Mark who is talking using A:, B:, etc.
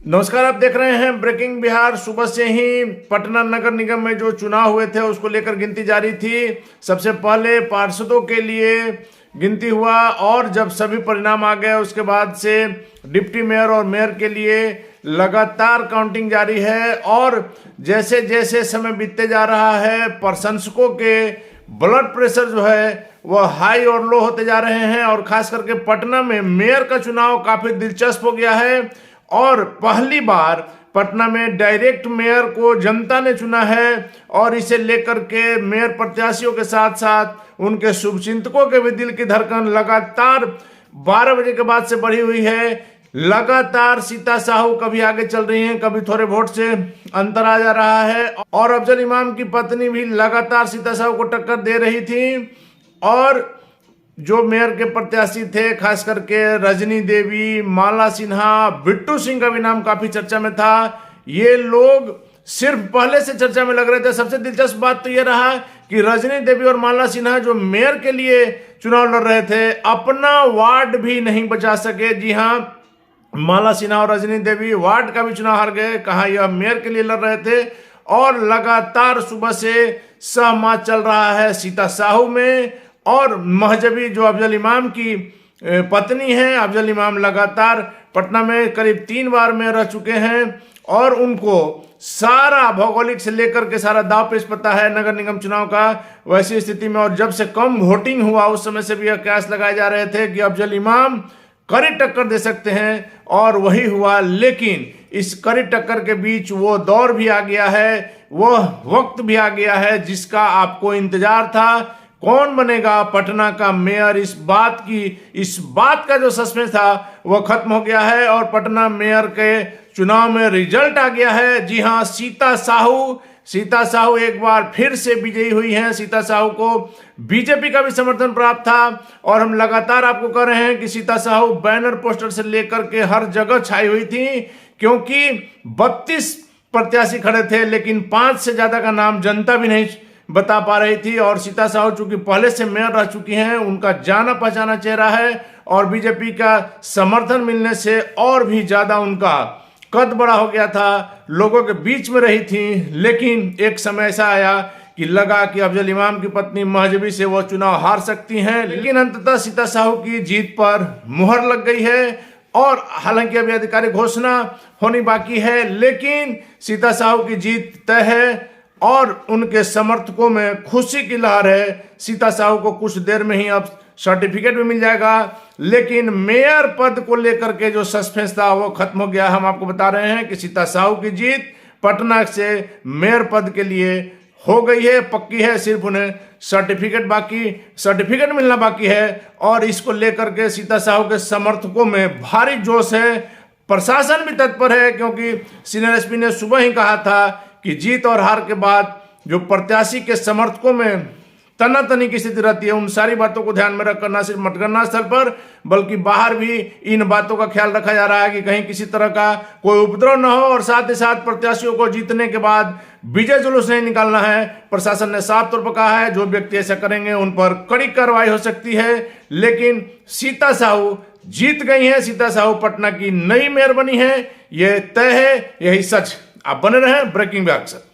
A: नमस्कार, आप देख रहे हैं ब्रेकिंग बिहार। सुबह से ही पटना नगर निगम में जो चुनाव हुए थे उसको लेकर गिनती जारी थी। सबसे पहले पार्षदों के लिए गिनती हुआ और जब सभी परिणाम आ गए उसके बाद से डिप्टी मेयर और मेयर के लिए लगातार काउंटिंग जारी है। और जैसे जैसे समय बीतते जा रहा है प्रशंसकों के ब्लड प्रेशर जो है वह हाई और लो होते जा रहे हैं। और खास करके पटना में मेयर का चुनाव काफी दिलचस्प हो गया है और पहली बार पटना में डायरेक्ट मेयर को जनता ने चुना है। और इसे लेकर के मेयर प्रत्याशियों के साथ साथ उनके शुभचिंतकों के भी दिल की धड़कन लगातार 12 बजे के बाद से बढ़ी हुई है। लगातार सीता साहू कभी आगे चल रही हैं, कभी थोड़े वोट से अंतर आ जा रहा है। और अफजल इमाम की पत्नी भी लगातार सीता साहू को टक्कर दे रही थी। और जो मेयर के प्रत्याशी थे खास करके रजनी देवी, माला सिन्हा, बिट्टू सिंह का भी नाम काफी चर्चा में था। ये लोग सिर्फ पहले से चर्चा में लग रहे थे। सबसे दिलचस्प बात तो ये रहा कि रजनी देवी और माला सिन्हा जो मेयर के लिए चुनाव लड़ रहे थे अपना वार्ड भी नहीं बचा सके। जी हाँ, माला सिन्हा और रजनी देवी वार्ड का भी चुनाव हार गए। कहा यह मेयर के लिए लड़ रहे थे। और लगातार सुबह से सहमा चल रहा है सीता साहू में। और महजबी जो अफजल इमाम की पत्नी है, अफजल इमाम लगातार पटना में करीब 3 बार में रह चुके हैं और उनको सारा भौगोलिक से लेकर के सारा दाव पेश पता है नगर निगम चुनाव का। वैसी स्थिति में और जब से कम वोटिंग हुआ उस समय से भी यह कयास लगाए जा रहे थे कि अफजल इमाम कड़ी टक्कर दे सकते हैं और वही हुआ। लेकिन इस कड़ी टक्कर के बीच वो दौर भी आ गया है, वो वक्त भी आ गया है जिसका आपको इंतजार था। कौन बनेगा पटना का मेयर, इस बात का जो सस्पेंस था वह खत्म हो गया है। और पटना मेयर के चुनाव में रिजल्ट आ गया है। जी हां, सीता साहू एक बार फिर से विजयी हुई हैं। सीता साहू को बीजेपी का भी समर्थन प्राप्त था। और हम लगातार आपको कह रहे हैं कि सीता साहू बैनर पोस्टर से लेकर के हर जगह छाई हुई थी, क्योंकि 32 प्रत्याशी खड़े थे लेकिन 5 से ज्यादा का नाम जनता भी नहीं बता पा रही थी। और सीता साहू चूंकि पहले से मेयर रह चुकी हैं, उनका जाना पहचाना चेहरा है और बीजेपी का समर्थन मिलने से और भी ज्यादा उनका कद बड़ा हो गया था, लोगों के बीच में रही थी। लेकिन एक समय ऐसा आया कि लगा कि अफजल इमाम की पत्नी महजबी से वो चुनाव हार सकती हैं। लेकिन अंततः सीता साहू की जीत पर मुहर लग गई है। और हालांकि अभी आधिकारिक घोषणा होनी बाकी है, लेकिन सीता साहू की जीत तय है और उनके समर्थकों में खुशी की लहर है। सीता साहू को कुछ देर में ही अब सर्टिफिकेट भी मिल जाएगा। लेकिन मेयर पद को लेकर के जो सस्पेंस था वो खत्म हो गया। हम आपको बता रहे हैं कि सीता साहू की जीत पटना से मेयर पद के लिए हो गई है, पक्की है। सिर्फ उन्हें सर्टिफिकेट मिलना बाकी है। और इसको लेकर के सीता साहू के समर्थकों में भारी जोश है। प्रशासन भी तत्पर है, क्योंकि सीनियर एसपी ने सुबह ही कहा था कि जीत और हार के बाद जो प्रत्याशी के समर्थकों में तनातनी की स्थिति रहती है, उन सारी बातों को ध्यान में रखकर न सिर्फ मतगणना स्थल पर बल्कि बाहर भी इन बातों का ख्याल रखा जा रहा है कि कहीं किसी तरह का कोई उपद्रव न हो। और साथ ही साथ प्रत्याशियों को जीतने के बाद विजय जुलूस नहीं निकालना है। प्रशासन ने साफ तौर पर कहा है जो व्यक्ति ऐसा करेंगे उन पर कड़ी कार्रवाई हो सकती है। लेकिन सीता साहू जीत गई हैं। सीता साहू पटना की नई मेयर बनी है, यह तय है, यही सच। आप बने रहें ब्रेकिंग बिहार के साथ।